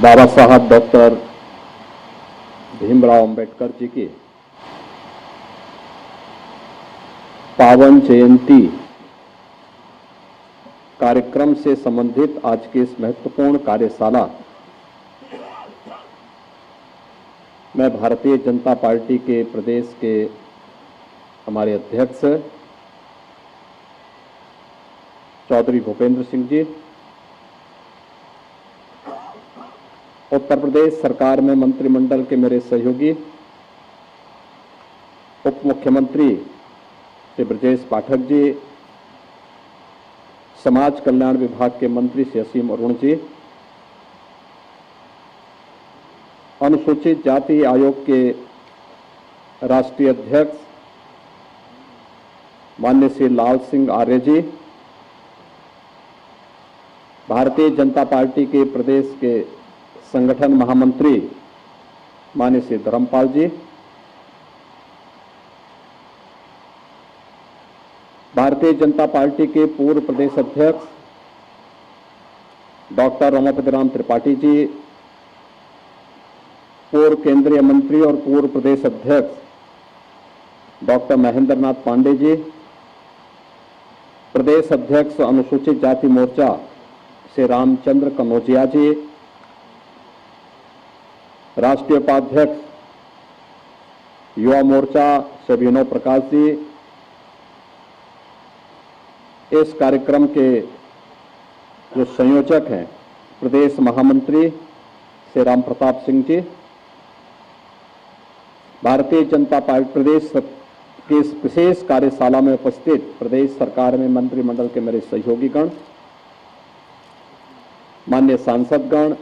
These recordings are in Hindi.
बाबा साहब डॉक्टर भीमराव अंबेडकर जी की पावन जयंती कार्यक्रम से संबंधित आज की इस महत्वपूर्ण कार्यशाला में भारतीय जनता पार्टी के प्रदेश के हमारे अध्यक्ष चौधरी भूपेंद्र सिंह जी, उत्तर प्रदेश सरकार में मंत्रिमंडल के मेरे सहयोगी उप मुख्यमंत्री श्री ब्रजेश पाठक जी, समाज कल्याण विभाग के मंत्री श्री असीम अरुण जी, अनुसूचित जाति आयोग के राष्ट्रीय अध्यक्ष माननीय श्री लाल सिंह आर्य जी, भारतीय जनता पार्टी के प्रदेश के संगठन महामंत्री माननीय श्री धर्मपाल जी, भारतीय जनता पार्टी के पूर्व प्रदेश अध्यक्ष डॉक्टर रमापति राम त्रिपाठी जी, पूर्व केंद्रीय मंत्री और पूर्व प्रदेश अध्यक्ष डॉक्टर महेंद्र नाथ पांडे जी, प्रदेश अध्यक्ष अनुसूचित जाति मोर्चा श्री रामचंद्र कनौजिया जी, राष्ट्रीय उपाध्यक्ष युवा मोर्चा श्री विनोद प्रकाश जी, इस कार्यक्रम के जो संयोजक हैं प्रदेश महामंत्री श्री राम प्रताप सिंह जी, भारतीय जनता पार्टी प्रदेश की इस विशेष कार्यशाला में उपस्थित प्रदेश सरकार में मंत्रिमंडल के मेरे सहयोगीगण, माननीय सांसदगण,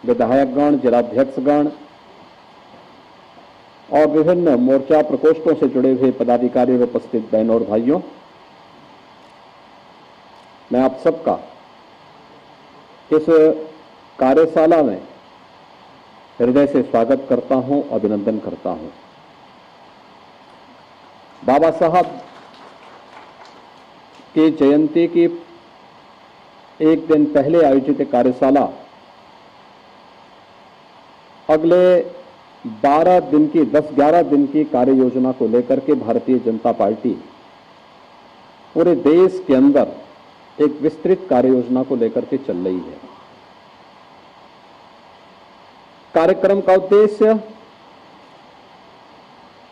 विधायकगण, जिलाध्यक्षगण और विभिन्न मोर्चा प्रकोष्ठों से जुड़े हुए पदाधिकारी और उपस्थित बहनों और भाइयों, मैं आप सबका इस कार्यशाला में हृदय से स्वागत करता हूं, अभिनंदन करता हूं। बाबा साहब की जयंती की एक दिन पहले आयोजित कार्यशाला अगले 12 दिन की 10-11 दिन की कार्य योजना को लेकर के भारतीय जनता पार्टी पूरे देश के अंदर एक विस्तृत कार्य योजना को लेकर के चल रही है। कार्यक्रम का उद्देश्य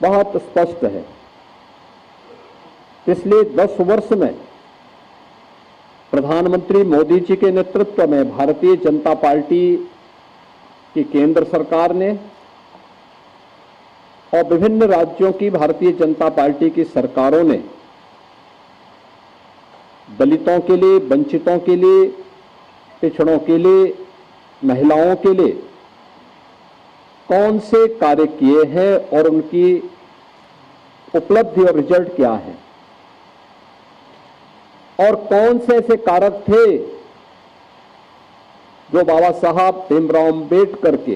बहुत स्पष्ट है। पिछले 10 वर्ष में प्रधानमंत्री मोदी जी के नेतृत्व में भारतीय जनता पार्टी की केंद्र सरकार ने और विभिन्न राज्यों की भारतीय जनता पार्टी की सरकारों ने दलितों के लिए, वंचितों के लिए, पिछड़ों के लिए, महिलाओं के लिए कौन से कार्य किए हैं और उनकी उपलब्धि और रिजल्ट क्या है, और कौन से ऐसे कारक थे जो बाबा साहब भीमराव अंबेडकर के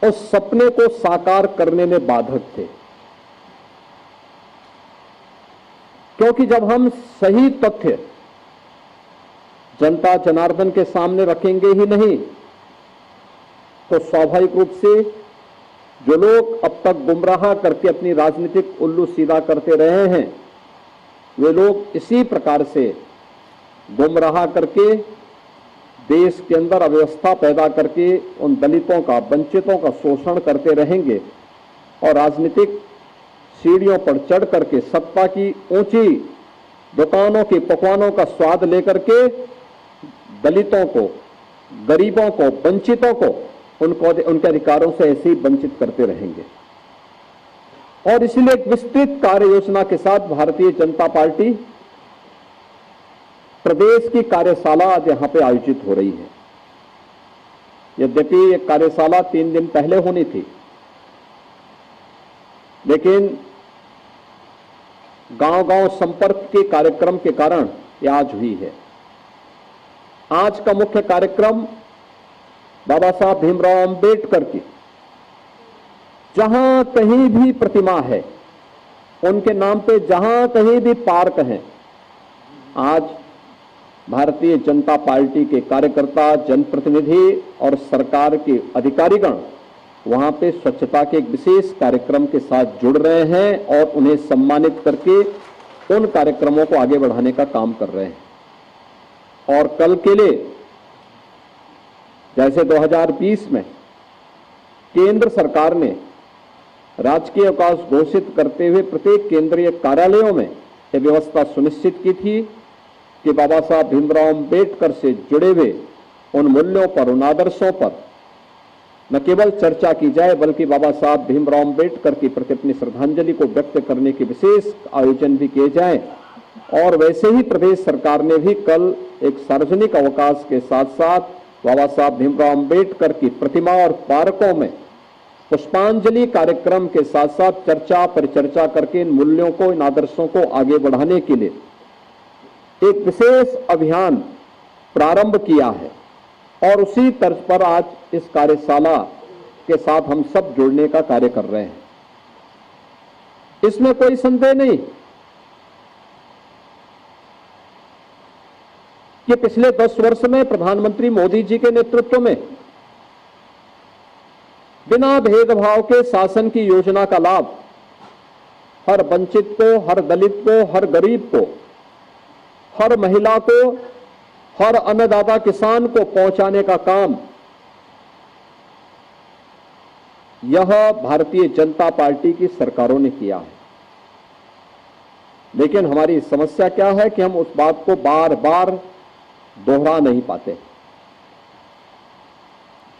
उस सपने को साकार करने में बाधक थे। क्योंकि जब हम सही तथ्य जनता जनार्दन के सामने रखेंगे ही नहीं तो स्वाभाविक रूप से जो लोग अब तक गुमराह करके अपनी राजनीतिक उल्लू सीधा करते रहे हैं, वे लोग इसी प्रकार से गुमराह करके देश के अंदर अव्यवस्था पैदा करके उन दलितों का, वंचितों का शोषण करते रहेंगे और राजनीतिक सीढ़ियों पर चढ़ करके सत्ता की ऊंची दुकानों के पकवानों का स्वाद लेकर के दलितों को, गरीबों को, वंचितों को उनके अधिकारों से ऐसे ही वंचित करते रहेंगे। और इसलिए एक विस्तृत कार्य योजना के साथ भारतीय जनता पार्टी प्रदेश की कार्यशाला आज यहां पे आयोजित हो रही है। यद्यपि ये कार्यशाला 3 दिन पहले होनी थी, लेकिन गांव-गांव संपर्क के कार्यक्रम के कारण ये आज हुई है। आज का मुख्य कार्यक्रम बाबा साहब भीमराव अंबेडकर की जहां कहीं भी प्रतिमा है, उनके नाम पे जहां कहीं भी पार्क है, आज भारतीय जनता पार्टी के कार्यकर्ता, जनप्रतिनिधि और सरकार के अधिकारीगण वहां पे स्वच्छता के एक विशेष कार्यक्रम के साथ जुड़ रहे हैं और उन्हें सम्मानित करके उन कार्यक्रमों को आगे बढ़ाने का काम कर रहे हैं। और कल के लिए जैसे 2020 में केंद्र सरकार ने राजकीय अवकाश घोषित करते हुए प्रत्येक केंद्रीय कार्यालयों में यह व्यवस्था सुनिश्चित की थी कि बाबा साहब भीमराव अंबेडकर से जुड़े हुए उन मूल्यों पर, उन आदर्शों पर न केवल चर्चा की जाए बल्कि बाबा साहब भीमराव अंबेडकर के प्रति अपनी श्रद्धांजलि को व्यक्त करने के विशेष आयोजन भी किए जाए। और वैसे ही प्रदेश सरकार ने भी कल एक सार्वजनिक अवकाश के साथ साथ बाबा साहब भीमराव अंबेडकर की प्रतिमा और पार्कों में पुष्पांजलि कार्यक्रम के साथ साथ चर्चा परिचर्चा करके इन मूल्यों को, इन आदर्शों को आगे बढ़ाने के लिए एक विशेष अभियान प्रारंभ किया है। और उसी तर्ज पर आज इस कार्यशाला के साथ हम सब जुड़ने का कार्य कर रहे हैं। इसमें कोई संदेह नहीं कि पिछले 10 वर्ष में प्रधानमंत्री मोदी जी के नेतृत्व में बिना भेदभाव के शासन की योजना का लाभ हर वंचित को, हर दलित को, हर गरीब को, हर महिला को, हर अन्नदाता किसान को पहुंचाने का काम यह भारतीय जनता पार्टी की सरकारों ने किया है। लेकिन हमारी समस्या क्या है कि हम उस बात को बार बार दोहरा नहीं पाते।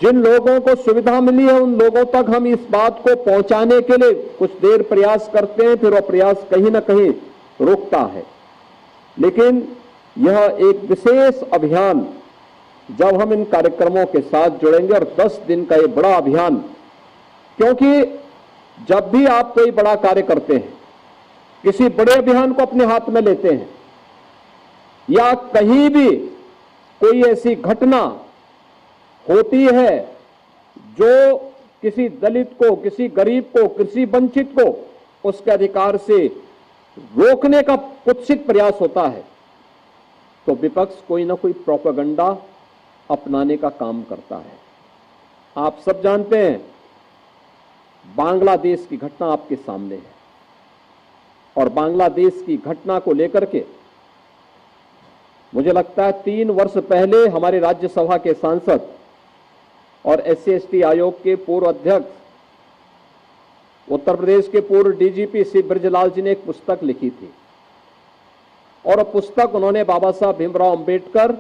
जिन लोगों को सुविधा मिली है उन लोगों तक हम इस बात को पहुंचाने के लिए कुछ देर प्रयास करते हैं, फिर वह प्रयास कहीं ना कहीं रुकता है। लेकिन यह एक विशेष अभियान जब हम इन कार्यक्रमों के साथ जुड़ेंगे, और 10 दिन का ये बड़ा अभियान, क्योंकि जब भी आप कोई बड़ा कार्य करते हैं, किसी बड़े अभियान को अपने हाथ में लेते हैं या कहीं भी कोई ऐसी घटना होती है जो किसी दलित को, किसी गरीब को, किसी वंचित को उसके अधिकार से रोकने का कुत्सित प्रयास होता है, तो विपक्ष कोई ना कोई प्रोपेगेंडा अपनाने का काम करता है। आप सब जानते हैं बांग्लादेश की घटना आपके सामने है, और बांग्लादेश की घटना को लेकर के मुझे लगता है 3 वर्ष पहले हमारे राज्यसभा के सांसद और SC/ST आयोग के पूर्व अध्यक्ष, उत्तर प्रदेश के पूर्व DGP श्री ब्रजलाल जी ने एक पुस्तक लिखी थी, और पुस्तक उन्होंने बाबा साहब भीमराव अंबेडकर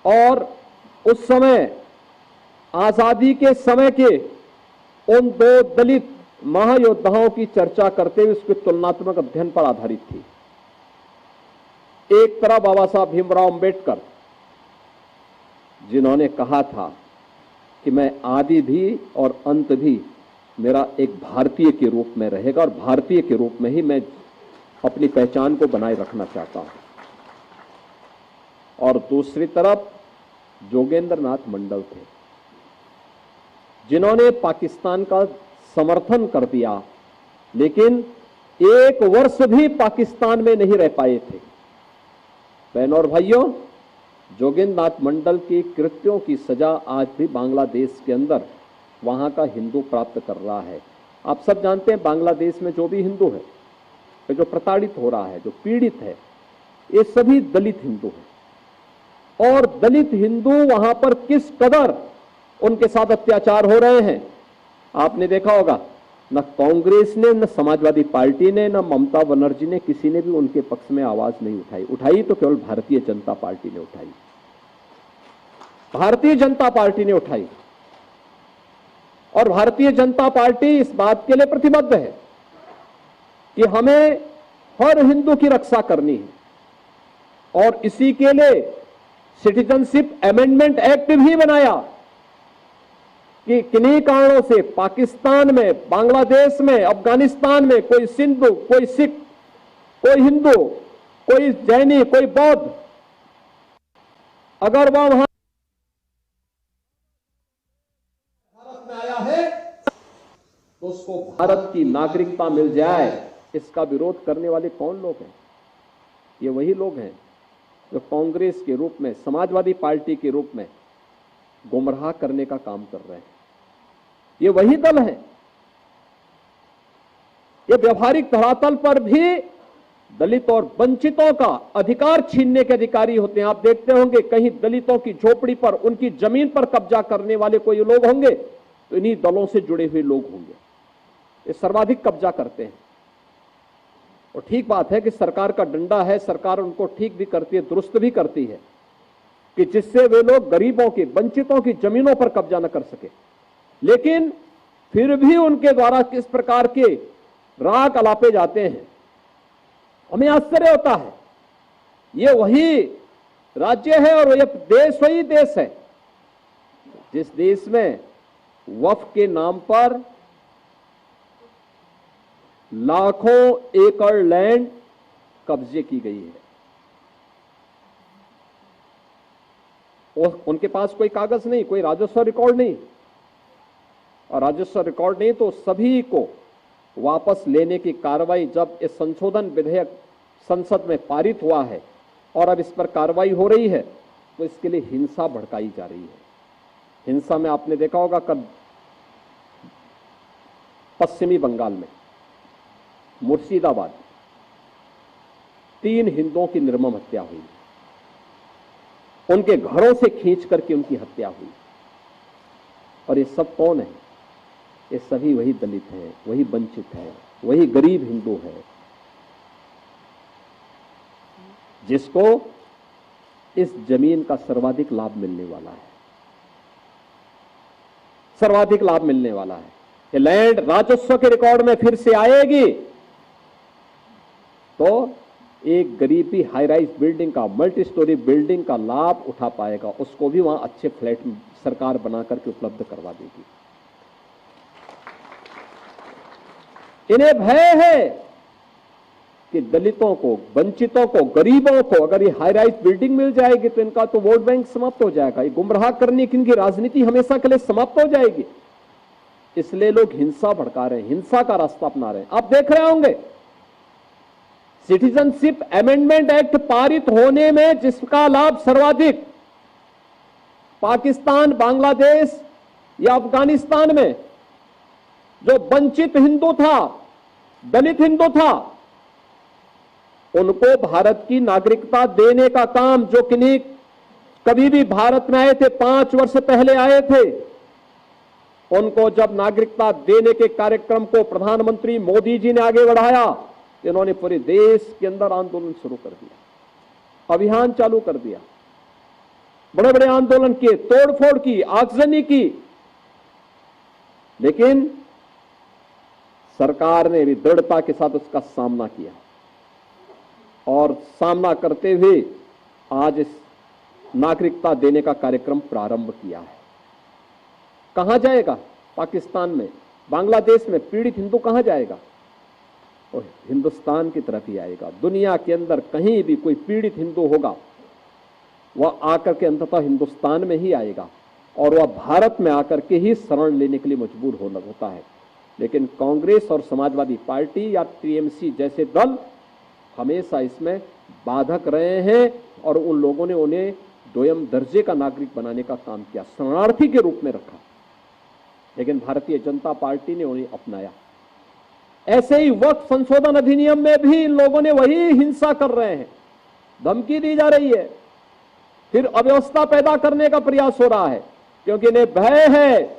और उस समय आजादी के समय के उन 2 दलित महायोद्धाओं की चर्चा करते हुए उसके तुलनात्मक अध्ययन पर आधारित थी। एक तरफ बाबा साहब भीमराव अंबेडकर जिन्होंने कहा था कि मैं आदि भी और अंत भी मेरा एक भारतीय के रूप में रहेगा और भारतीय के रूप में ही मैं अपनी पहचान को बनाए रखना चाहता हूं, और दूसरी तरफ जोगेंद्र नाथ मंडल थे जिन्होंने पाकिस्तान का समर्थन कर दिया, लेकिन 1 वर्ष भी पाकिस्तान में नहीं रह पाए थे। बहनों और भाइयों, जोगेंद्र नाथ मंडल के कृत्यों की सजा आज भी बांग्लादेश के अंदर वहां का हिंदू प्राप्त कर रहा है। आप सब जानते हैं बांग्लादेश में जो भी हिंदू है, जो प्रताड़ित हो रहा है, जो पीड़ित है, ये सभी दलित हिंदू हैं, और दलित हिंदू वहां पर किस कदर उनके साथ अत्याचार हो रहे हैं आपने देखा होगा। न कांग्रेस ने, न समाजवादी पार्टी ने, न ममता बनर्जी ने, किसी ने भी उनके पक्ष में आवाज नहीं उठाई। उठाई तो केवल भारतीय जनता पार्टी ने उठाई। भारतीय जनता पार्टी ने उठाई, और भारतीय जनता पार्टी इस बात के लिए प्रतिबद्ध है कि हमें हर हिंदू की रक्षा करनी है, और इसी के लिए सिटीजनशिप अमेंडमेंट एक्ट भी बनाया कि किन्हीं कारणों से पाकिस्तान में, बांग्लादेश में, अफगानिस्तान में कोई सिंधु, कोई सिख, कोई हिंदू, कोई जैनी, कोई बौद्ध, अगर वह वहां भारत में आया है तो उसको भारत की नागरिकता मिल जाए। इसका विरोध करने वाले कौन लोग हैं? ये वही लोग हैं जो कांग्रेस के रूप में, समाजवादी पार्टी के रूप में गुमराह करने का काम कर रहे हैं। ये वही दल है। ये व्यवहारिक धरातल पर भी दलित और वंचितों का अधिकार छीनने के अधिकारी होते हैं। आप देखते होंगे कहीं दलितों की झोपड़ी पर, उनकी जमीन पर कब्जा करने वाले कोई लोग होंगे तो इन्हीं दलों से जुड़े हुए लोग होंगे। ये सर्वाधिक कब्जा करते हैं। और ठीक बात है कि सरकार का डंडा है, सरकार उनको ठीक भी करती है, दुरुस्त भी करती है कि जिससे वे लोग गरीबों की, वंचितों की जमीनों पर कब्जा न कर सके। लेकिन फिर भी उनके द्वारा किस प्रकार के राग अलापे जाते हैं, हमें आश्चर्य होता है। ये वही राज्य है और यह देश वही देश है जिस देश में वक्फ के नाम पर लाखों एकड़ लैंड कब्जे की गई है। और उनके पास कोई कागज नहीं, कोई राजस्व रिकॉर्ड नहीं, और राजस्व रिकॉर्ड नहीं तो सभी को वापस लेने की कार्रवाई, जब इस संशोधन विधेयक संसद में पारित हुआ है और अब इस पर कार्रवाई हो रही है, तो इसके लिए हिंसा भड़काई जा रही है। हिंसा में आपने देखा होगा कल पश्चिमी बंगाल में मुर्शिदाबाद 3 हिंदुओं की निर्मम हत्या हुई, उनके घरों से खींच करके उनकी हत्या हुई। और ये सब कौन है? ये सभी वही दलित हैं, वही वंचित हैं, वही गरीब हिंदू हैं जिसको इस जमीन का सर्वाधिक लाभ मिलने वाला है, सर्वाधिक लाभ मिलने वाला है। ये लैंड राजस्व के रिकॉर्ड में फिर से आएगी तो एक गरीब भी हाई राइज बिल्डिंग का, मल्टी स्टोरी बिल्डिंग का लाभ उठा पाएगा, उसको भी वहां अच्छे फ्लैट सरकार बना करके उपलब्ध करवा देगी। इन्हें भय है कि दलितों को, वंचितों को, गरीबों को अगर ये हाई राइज बिल्डिंग मिल जाएगी तो इनका तो वोट बैंक समाप्त हो जाएगा, ये गुमराह करने की इनकी राजनीति हमेशा के लिए समाप्त हो जाएगी। इसलिए लोग हिंसा भड़का रहे हैं, हिंसा का रास्ता अपना रहे हैं। आप देख रहे होंगे सिटीजनशिप अमेंडमेंट एक्ट पारित होने में जिसका लाभ सर्वाधिक पाकिस्तान, बांग्लादेश या अफगानिस्तान में जो वंचित हिंदू था, दलित हिंदू था, उनको भारत की नागरिकता देने का काम, जो किन्हीं कभी भी भारत में आए थे, 5 वर्ष पहले आए थे, उनको जब नागरिकता देने के कार्यक्रम को प्रधानमंत्री मोदी जी ने आगे बढ़ाया, इन्होंने पूरे देश के अंदर आंदोलन शुरू कर दिया, अभियान चालू कर दिया, बड़े बड़े आंदोलन किए, तोड़फोड़ की, आगजनी की। लेकिन सरकार ने भी दृढ़ता के साथ उसका सामना किया और सामना करते हुए आज इस नागरिकता देने का कार्यक्रम प्रारंभ किया है। कहां जाएगा? पाकिस्तान में, बांग्लादेश में पीड़ित हिंदू कहां जाएगा? और हिंदुस्तान की तरफ ही आएगा। दुनिया के अंदर कहीं भी कोई पीड़ित हिंदू होगा, वह आकर के अंततः हिंदुस्तान में ही आएगा और वह भारत में आकर के ही शरण लेने के लिए मजबूर होता है। लेकिन कांग्रेस और समाजवादी पार्टी या टीएमसी जैसे दल हमेशा इसमें बाधक रहे हैं और उन लोगों ने उन्हें दोयम दर्जे का नागरिक बनाने का काम किया, शरणार्थी के रूप में रखा। लेकिन भारतीय जनता पार्टी ने उन्हें अपनाया। ऐसे ही वक्फ संशोधन अधिनियम में भी इन लोगों ने वही हिंसा कर रहे हैं, धमकी दी जा रही है, फिर अव्यवस्था पैदा करने का प्रयास हो रहा है, क्योंकि इन्हें भय है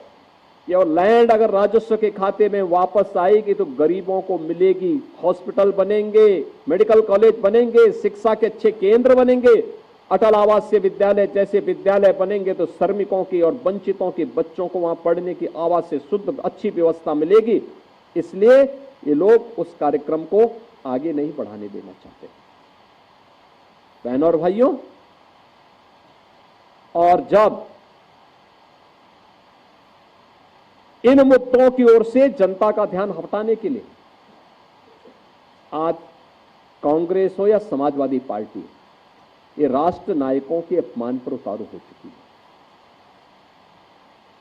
कि और लैंड अगर राजस्व के खाते में वापस आएगी तो गरीबों को मिलेगी, हॉस्पिटल बनेंगे, मेडिकल कॉलेज बनेंगे, शिक्षा के अच्छे केंद्र बनेंगे, अटल आवासीय विद्यालय जैसे विद्यालय बनेंगे तो श्रमिकों की और वंचितों के बच्चों को वहां पढ़ने की आवाज से शुद्ध अच्छी व्यवस्था मिलेगी। इसलिए ये लोग उस कार्यक्रम को आगे नहीं बढ़ाने देना चाहते। बहनों और भाइयों, और जब इन मुद्दों की ओर से जनता का ध्यान हटाने के लिए आज कांग्रेस हो या समाजवादी पार्टी, ये राष्ट्र नायकों के अपमान पर उतारू हो चुकी है।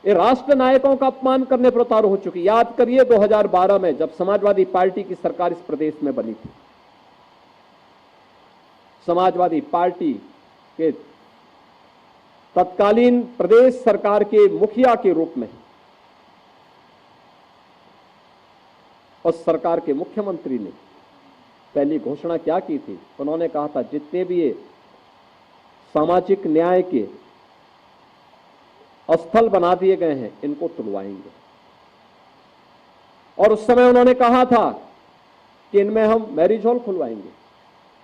ये राष्ट्र नायकों का अपमान करने पर उतारू हो चुकी। याद करिए 2012 में जब समाजवादी पार्टी की सरकार इस प्रदेश में बनी थी, समाजवादी पार्टी के तत्कालीन प्रदेश सरकार के मुखिया के रूप में उस सरकार के मुख्यमंत्री ने पहली घोषणा क्या की थी? उन्होंने कहा था जितने भी ये सामाजिक न्याय के स्थल बना दिए गए हैं इनको तुड़वाएंगे। और उस समय उन्होंने कहा था कि इनमें हम मैरिज हॉल खुलवाएंगे।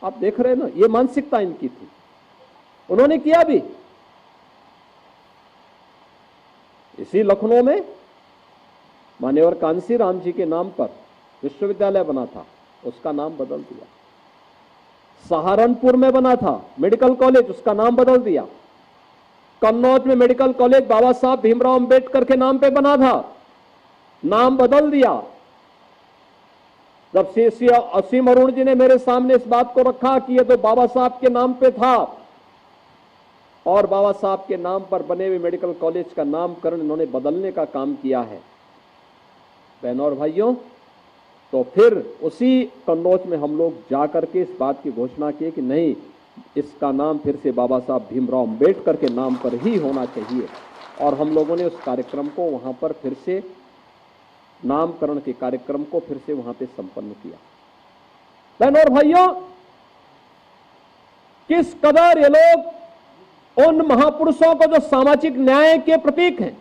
आप देख रहे हैं ना, ये मानसिकता इनकी थी। उन्होंने किया भी। इसी लखनऊ में मान्यवर कांसी राम जी के नाम पर विश्वविद्यालय बना था, उसका नाम बदल दिया। सहारनपुर में बना था मेडिकल कॉलेज, उसका नाम बदल दिया। कन्नौज में मेडिकल कॉलेज बाबा साहब भीमराव अंबेडकर के नाम पे बना था, नाम बदल दिया। जब श्री असीम अरुण जी ने मेरे सामने इस बात को रखा कि ये तो बाबा साहब के नाम पे था और बाबा साहब के नाम पर बने हुए मेडिकल कॉलेज का नामकरण इन्होंने बदलने का काम किया है, बहनों और भाइयों, तो फिर उसी कन्नौज में हम लोग जाकर के इस बात की घोषणा की कि नहीं, इसका नाम फिर से बाबा साहब भीमराव अंबेडकर के नाम पर ही होना चाहिए। और हम लोगों ने उस कार्यक्रम को वहां पर फिर से, नामकरण के कार्यक्रम को फिर से वहां पे संपन्न किया। बहनों और भाइयों, किस कदर ये लोग उन महापुरुषों को जो सामाजिक न्याय के प्रतीक हैं,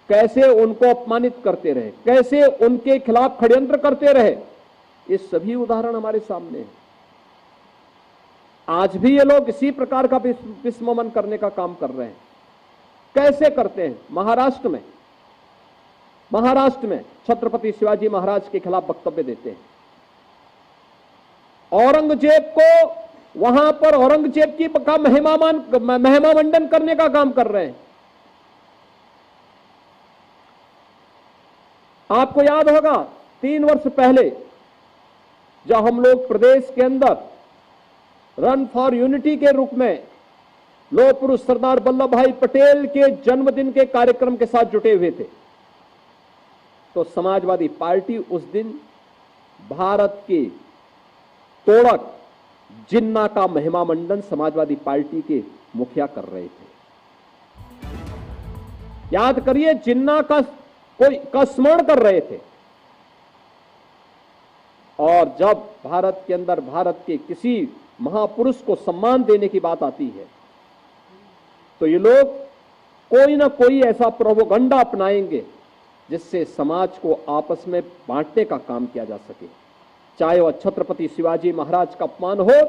कैसे उनको अपमानित करते रहे, कैसे उनके खिलाफ षड्यंत्र करते रहे, ये सभी उदाहरण हमारे सामने हैं। आज भी ये लोग इसी प्रकार का विस्मरण करने का काम कर रहे हैं। कैसे करते हैं? महाराष्ट्र में छत्रपति शिवाजी महाराज के खिलाफ वक्तव्य देते हैं। औरंगजेब को वहां पर औरंगजेब की का महिमा मंडन करने का काम कर रहे हैं। आपको याद होगा 3 वर्ष पहले जब हम लोग प्रदेश के अंदर रन फॉर यूनिटी के रूप में लौह पुरुष सरदार वल्लभ भाई पटेल के जन्मदिन के कार्यक्रम के साथ जुटे हुए थे, तो समाजवादी पार्टी उस दिन भारत के तोड़क जिन्ना का महिमा मंडन समाजवादी पार्टी के मुखिया कर रहे थे। याद करिए, जिन्ना का स्मरण कर रहे थे। और जब भारत के अंदर भारत के किसी महापुरुष को सम्मान देने की बात आती है तो ये लोग कोई ना कोई ऐसा प्रोपोगंडा अपनाएंगे जिससे समाज को आपस में बांटने का काम किया जा सके। चाहे वह छत्रपति शिवाजी महाराज का अपमान हो,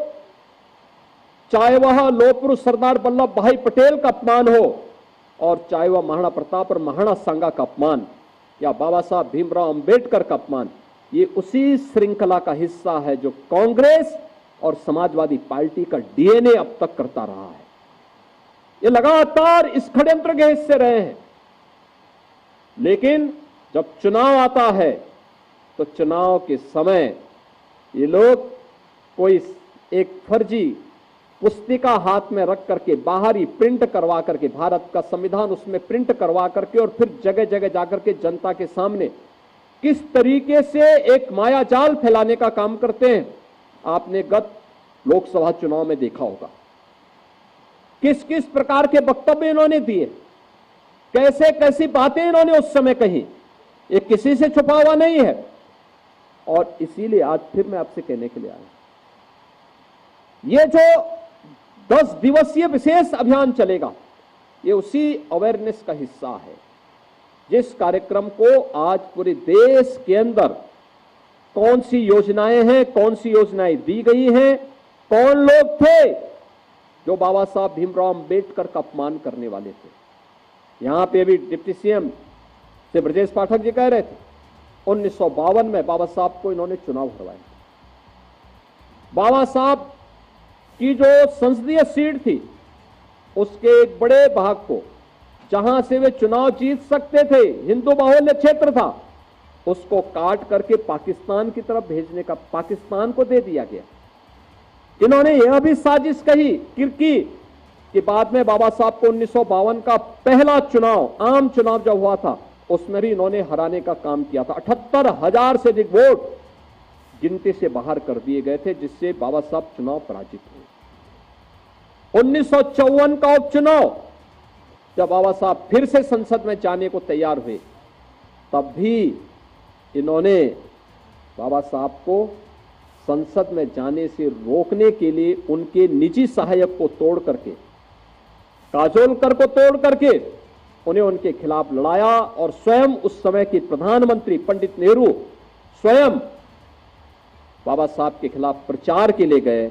चाहे वह लौह पुरुष सरदार वल्लभ भाई पटेल का अपमान हो, और चाहे वह महाराणा प्रताप और महाराणा सांगा का अपमान या बाबा साहब भीमराव अंबेडकर का अपमान, ये उसी श्रृंखला का हिस्सा है जो कांग्रेस और समाजवादी पार्टी का डीएनए अब तक करता रहा है। ये लगातार इस षड्यंत्र के हिस्से रहे हैं। लेकिन जब चुनाव आता है तो चुनाव के समय ये लोग कोई एक फर्जी पुस्तिका हाथ में रख करके बाहर ही प्रिंट करवा करके, भारत का संविधान उसमें प्रिंट करवा करके, और फिर जगह जगह जाकर के जनता के सामने किस तरीके से एक मायाजाल फैलाने का काम करते हैं, आपने गत लोकसभा चुनाव में देखा होगा। किस किस प्रकार के वक्तव्य इन्होंने दिए, कैसे कैसी बातें इन्होंने उस समय कही, ये किसी से छुपा हुआ नहीं है। और इसीलिए आज फिर मैं आपसे कहने के लिए आया, ये जो 10 दिवसीय विशेष अभियान चलेगा, ये उसी अवेयरनेस का हिस्सा है, जिस कार्यक्रम को आज पूरे देश के अंदर कौन सी योजनाएं हैं, कौन सी योजनाएं दी गई हैं, कौन लोग थे जो बाबा साहब भीमराव अंबेडकर का अपमान करने वाले थे। यहां पे अभी डिप्टी सीएम से ब्रजेश पाठक जी कह रहे थे 1952 में बाबा साहब को इन्होंने चुनाव हरवाए। बाबा साहब की जो संसदीय सीट थी उसके एक बड़े भाग को, जहां से वे चुनाव जीत सकते थे, हिंदू बाहुल्य क्षेत्र था, उसको काट करके पाकिस्तान की तरफ भेजने का, पाकिस्तान को दे दिया गया। इन्होंने यह भी साजिश कही कि बाद में बाबा साहब को 1952 का पहला चुनाव, आम चुनाव जब हुआ था, उसमें भी इन्होंने हराने का काम किया था। 78,000 से अधिक वोट गिनती से बाहर कर दिए गए थे, जिससे बाबा साहब चुनाव पराजित हुए। 1954 का उपचुनाव जब बाबा साहब फिर से संसद में जाने को तैयार हुए, तब भी इन्होंने बाबा साहब को संसद में जाने से रोकने के लिए उनके निजी सहायक को तोड़ करके, काजोलकर को तोड़ करके उन्हें उनके खिलाफ लड़ाया और स्वयं उस समय के प्रधानमंत्री पंडित नेहरू स्वयं बाबा साहब के खिलाफ प्रचार के लिए गए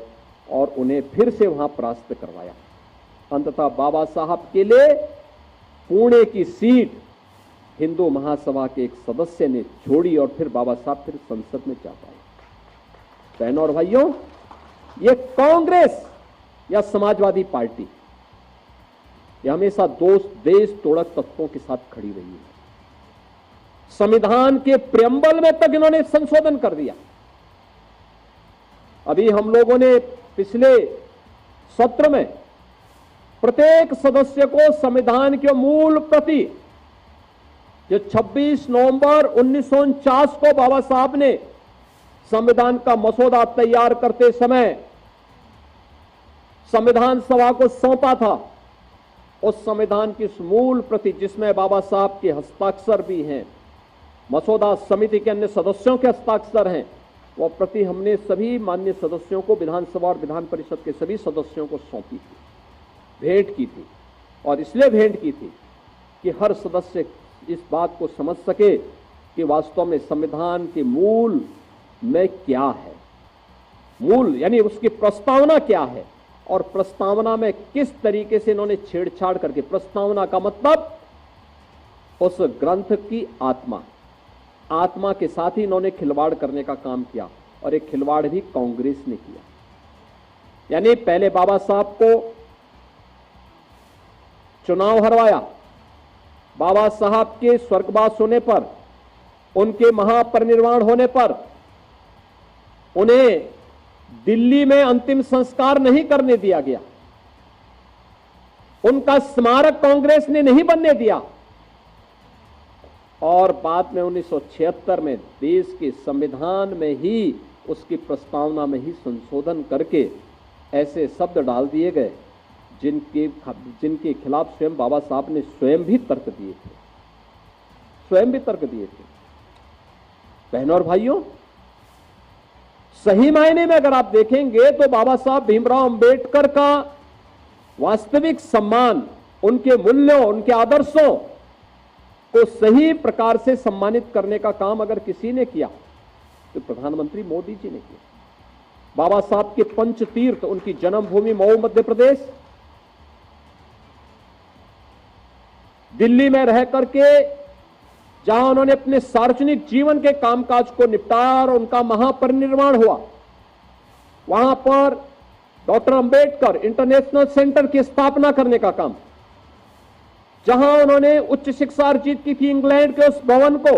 और उन्हें फिर से वहां परास्त करवाया। अंततः बाबा साहब के लिए पुणे की सीट हिंदू महासभा के एक सदस्य ने छोड़ी और फिर बाबा साहब फिर संसद में जा पाए। बहनों और भाइयों, ये कांग्रेस या समाजवादी पार्टी ये हमेशा देश तोड़क तत्वों के साथ खड़ी रही है। संविधान के प्रेम्बल में तक इन्होंने संशोधन कर दिया। अभी हम लोगों ने पिछले सत्र में प्रत्येक सदस्य को संविधान के मूल प्रति जो 26 नवंबर 1949 को बाबा साहब ने संविधान का मसौदा तैयार करते समय संविधान सभा को सौंपा था, उस संविधान की मूल प्रति जिसमें बाबा साहब के हस्ताक्षर भी हैं, मसौदा समिति के अन्य सदस्यों के हस्ताक्षर हैं, वह प्रति हमने सभी माननीय सदस्यों को, विधानसभा और विधान परिषद के सभी सदस्यों को सौंपी थी, भेंट की थी। और इसलिए भेंट की थी कि हर सदस्य इस बात को समझ सके कि वास्तव में संविधान के मूल में क्या है, मूल यानी उसकी प्रस्तावना क्या है और प्रस्तावना में किस तरीके से इन्होंने छेड़छाड़ करके, प्रस्तावना का मतलब उस ग्रंथ की आत्मा के साथ ही इन्होंने खिलवाड़ करने का काम किया और एक खिलवाड़ भी कांग्रेस ने किया। यानी पहले बाबा साहब को चुनाव हरवाया, बाबा साहब के स्वर्गवास होने पर, उनके महापरिनिर्वाण होने पर उन्हें दिल्ली में अंतिम संस्कार नहीं करने दिया गया, उनका स्मारक कांग्रेस ने नहीं बनने दिया और बाद में 1976 में देश के संविधान में ही, उसकी प्रस्तावना में ही संशोधन करके ऐसे शब्द डाल दिए गए जिनके खिलाफ स्वयं बाबा साहब ने स्वयं भी तर्क दिए थे। बहनों और भाइयों, सही मायने में अगर आप देखेंगे तो बाबा साहब भीमराव अंबेडकर का वास्तविक सम्मान, उनके मूल्यों, उनके आदर्शों को सही प्रकार से सम्मानित करने का काम अगर किसी ने किया तो प्रधानमंत्री मोदी जी ने किया। बाबा साहब के पंच तीर्थ, उनकी जन्मभूमि मऊ मध्य प्रदेश, दिल्ली में रह करके जहां उन्होंने अपने सार्वजनिक जीवन के कामकाज को निपटाया और उनका महापरिनिर्वाण हुआ, वहां पर डॉक्टर अंबेडकर इंटरनेशनल सेंटर की स्थापना करने का काम, जहां उन्होंने उच्च शिक्षा अर्जित की थी इंग्लैंड के उस भवन को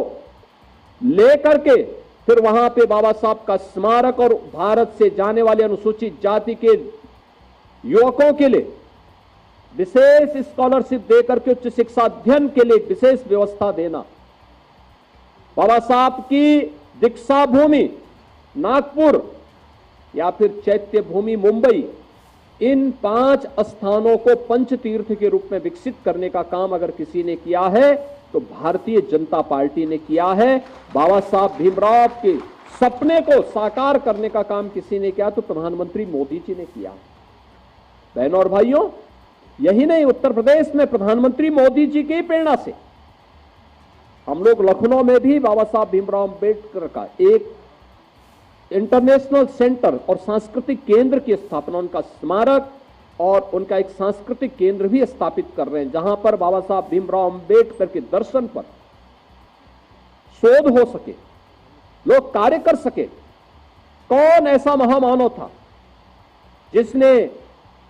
लेकर के फिर वहां पे बाबा साहब का स्मारक और भारत से जाने वाले अनुसूचित जाति के युवकों के लिए विशेष स्कॉलरशिप देकर के उच्च शिक्षा अध्ययन के लिए विशेष व्यवस्था देना, बाबा साहब की दीक्षा भूमि नागपुर या फिर चैत्य भूमि मुंबई, इन 5 स्थानों को पंच तीर्थ के रूप में विकसित करने का काम अगर किसी ने किया है तो भारतीय जनता पार्टी ने किया है। बाबा साहब भीमराव के सपने को साकार करने का काम किसी ने किया तो प्रधानमंत्री मोदी जी ने किया। बहनों और भाइयों, यही नहीं, उत्तर प्रदेश में प्रधानमंत्री मोदी जी की प्रेरणा से हम लोग लखनऊ में भी बाबा साहब भीमराव अंबेडकर का एक इंटरनेशनल सेंटर और सांस्कृतिक केंद्र की स्थापना, उनका स्मारक और उनका एक सांस्कृतिक केंद्र भी स्थापित कर रहे हैं, जहां पर बाबा साहब भीमराव अंबेडकर के दर्शन पर शोध हो सके, लोग कार्य कर सके। कौन ऐसा महामानव था जिसने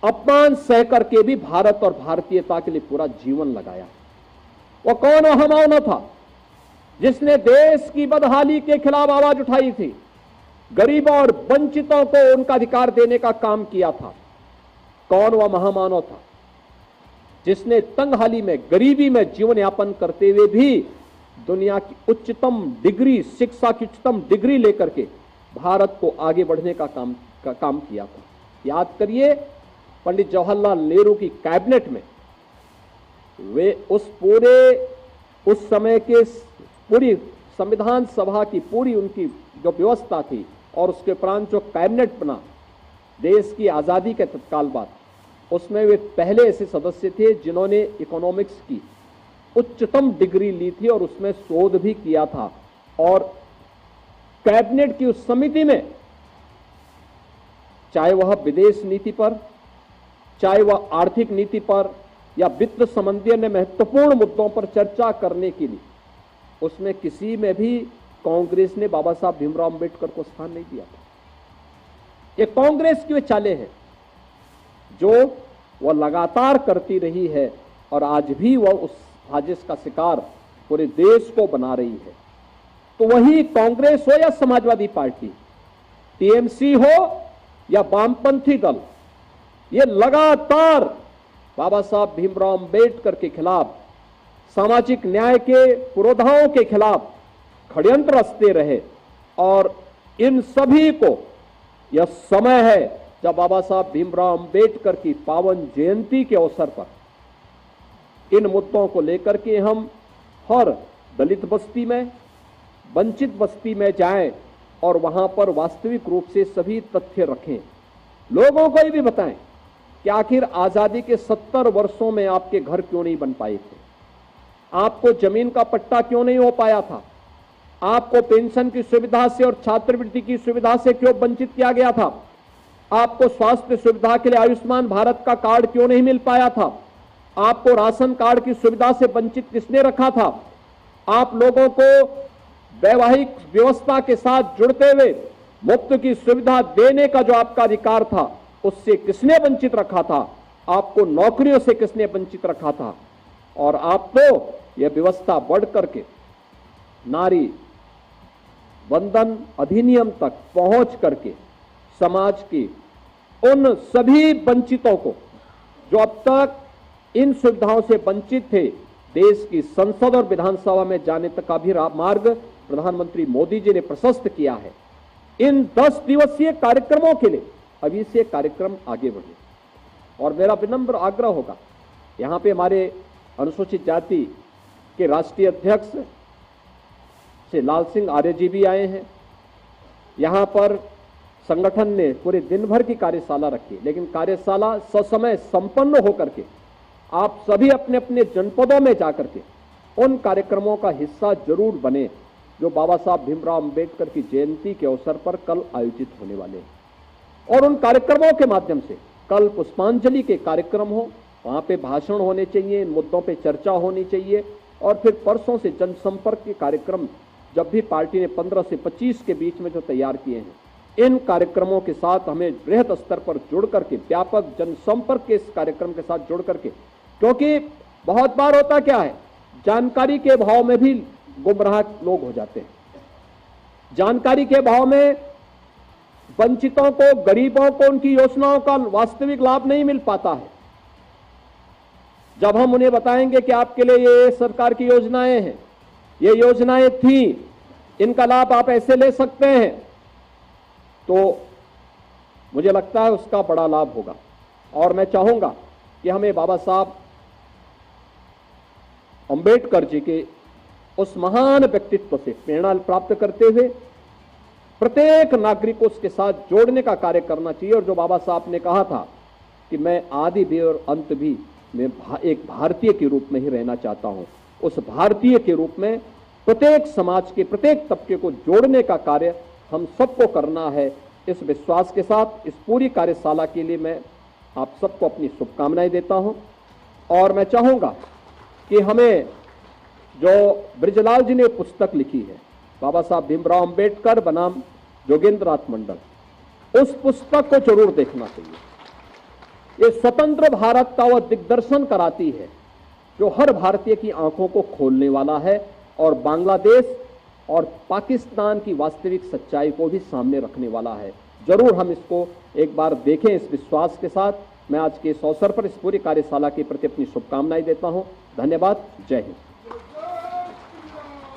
अपमान सह करके भी भारत और भारतीयता के लिए पूरा जीवन लगाया? वो कौन महामानव था जिसने देश की बदहाली के खिलाफ आवाज उठाई थी, गरीबों और वंचितों को उनका अधिकार देने का काम किया था? कौन वह महामानव था जिसने तंगहाली में, गरीबी में जीवन यापन करते हुए भी दुनिया की उच्चतम डिग्री, शिक्षा की उच्चतम डिग्री लेकर के भारत को आगे बढ़ने का काम किया था? याद करिए, पंडित जवाहरलाल नेहरू की कैबिनेट में वे उस समय के पूरी संविधान सभा की पूरी उनकी जो व्यवस्था थी और उसके उपरांत जो कैबिनेट बना देश की आजादी के तत्काल बाद, उसमें वे पहले ऐसे सदस्य थे जिन्होंने इकोनॉमिक्स की उच्चतम डिग्री ली थी और उसमें शोध भी किया था। और कैबिनेट की उस समिति में चाहे वह विदेश नीति पर, चाहे वह आर्थिक नीति पर या वित्त संबंधी अन्य महत्वपूर्ण मुद्दों पर चर्चा करने के लिए, उसमें किसी में भी कांग्रेस ने बाबा साहब भीमराव अंबेडकर को स्थान नहीं दिया था। ये कांग्रेस की वे चालें हैं जो वह लगातार करती रही है और आज भी वह उस साजिश का शिकार पूरे देश को बना रही है। तो वही कांग्रेस हो या समाजवादी पार्टी, टीएमसी हो या वामपंथी दल, ये लगातार बाबा साहब भीमराव अंबेडकर के खिलाफ, सामाजिक न्याय के पुरोधाओं के खिलाफ षड्यंत्र रचते रहे। और इन सभी को यह समय है जब बाबा साहब भीमराव अंबेडकर की पावन जयंती के अवसर पर इन मुद्दों को लेकर के हम हर दलित बस्ती में, वंचित बस्ती में जाएं और वहां पर वास्तविक रूप से सभी तथ्य रखें। लोगों को ये भी बताएं कि आखिर आजादी के 70 वर्षों में आपके घर क्यों नहीं बन पाए थे, आपको जमीन का पट्टा क्यों नहीं हो पाया था, आपको पेंशन की सुविधा से और छात्रवृत्ति की सुविधा से क्यों वंचित किया गया था, आपको स्वास्थ्य सुविधा के लिए आयुष्मान भारत का कार्ड क्यों नहीं मिल पाया था, आपको राशन कार्ड की सुविधा से वंचित किसने रखा था, आप लोगों को वैवाहिक व्यवस्था के साथ जुड़ते हुए मुफ्त की सुविधा देने का जो आपका अधिकार था उससे किसने वंचित रखा था, आपको नौकरियों से किसने वंचित रखा था। और आप तो यह व्यवस्था बढ़ करके नारी वंदन अधिनियम तक पहुंच करके समाज की उन सभी वंचितों को जो अब तक इन सुविधाओं से वंचित थे, देश की संसद और विधानसभा में जाने तक का भी मार्ग प्रधानमंत्री मोदी जी ने प्रशस्त किया है। इन 10 दिवसीय कार्यक्रमों के लिए अभी से कार्यक्रम आगे बढ़े। और मेरा विनम्र आग्रह होगा, यहां पे हमारे अनुसूचित जाति के राष्ट्रीय अध्यक्ष से लाल सिंह आर्य जी भी आए हैं। यहां पर संगठन ने पूरे दिन भर की कार्यशाला रखी, लेकिन कार्यशाला ससमय संपन्न होकर के आप सभी अपने अपने जनपदों में जाकर के उन कार्यक्रमों का हिस्सा जरूर बने जो बाबा साहब भीमराव अंबेडकर की जयंती के अवसर पर कल आयोजित होने वाले हैं। और उन कार्यक्रमों के माध्यम से कल पुष्पांजलि के कार्यक्रम हो, वहां पे भाषण होने चाहिए, इन मुद्दों पे चर्चा होनी चाहिए। और फिर परसों से जनसंपर्क के कार्यक्रम जब भी पार्टी ने 15 से 25 के बीच में जो तैयार किए हैं, इन कार्यक्रमों के साथ हमें बृहद स्तर पर जुड़ करके व्यापक जनसंपर्क के इस कार्यक्रम के साथ जुड़ करके, क्योंकि बहुत बार होता क्या है, जानकारी के अभाव में भी गुमराह लोग हो जाते हैं। जानकारी के अभाव में वंचितों को, गरीबों को उनकी योजनाओं का वास्तविक लाभ नहीं मिल पाता है। जब हम उन्हें बताएंगे कि आपके लिए ये सरकार की योजनाएं हैं, ये योजनाएं थी, इनका लाभ आप ऐसे ले सकते हैं, तो मुझे लगता है उसका बड़ा लाभ होगा। और मैं चाहूंगा कि हमें बाबा साहब अंबेडकर जी के उस महान व्यक्तित्व से प्रेरणा प्राप्त करते हुए प्रत्येक नागरिक को उसके साथ जोड़ने का कार्य करना चाहिए। और जो बाबा साहब ने कहा था कि मैं आदि भी और अंत भी मैं एक भारतीय के रूप में ही रहना चाहता हूं, उस भारतीय के रूप में प्रत्येक समाज के प्रत्येक तबके को जोड़ने का कार्य हम सबको करना है। इस विश्वास के साथ इस पूरी कार्यशाला के लिए मैं आप सबको अपनी शुभकामनाएं देता हूं। और मैं चाहूंगा कि हमें जो ब्रिजलाल जी ने पुस्तक लिखी है, बाबा साहब भीमराव अंबेडकर बनाम जोगेंद्रनाथ मंडल, उस पुस्तक को जरूर देखना चाहिए। ये स्वतंत्र भारत का वह दिग्दर्शन कराती है जो हर भारतीय की आंखों को खोलने वाला है और बांग्लादेश और पाकिस्तान की वास्तविक सच्चाई को भी सामने रखने वाला है। जरूर हम इसको एक बार देखें। इस विश्वास के साथ मैं आज के इस अवसर पर इस पूरी कार्यशाला के प्रति अपनी शुभकामनाएं देता हूं। धन्यवाद। जय हिंद।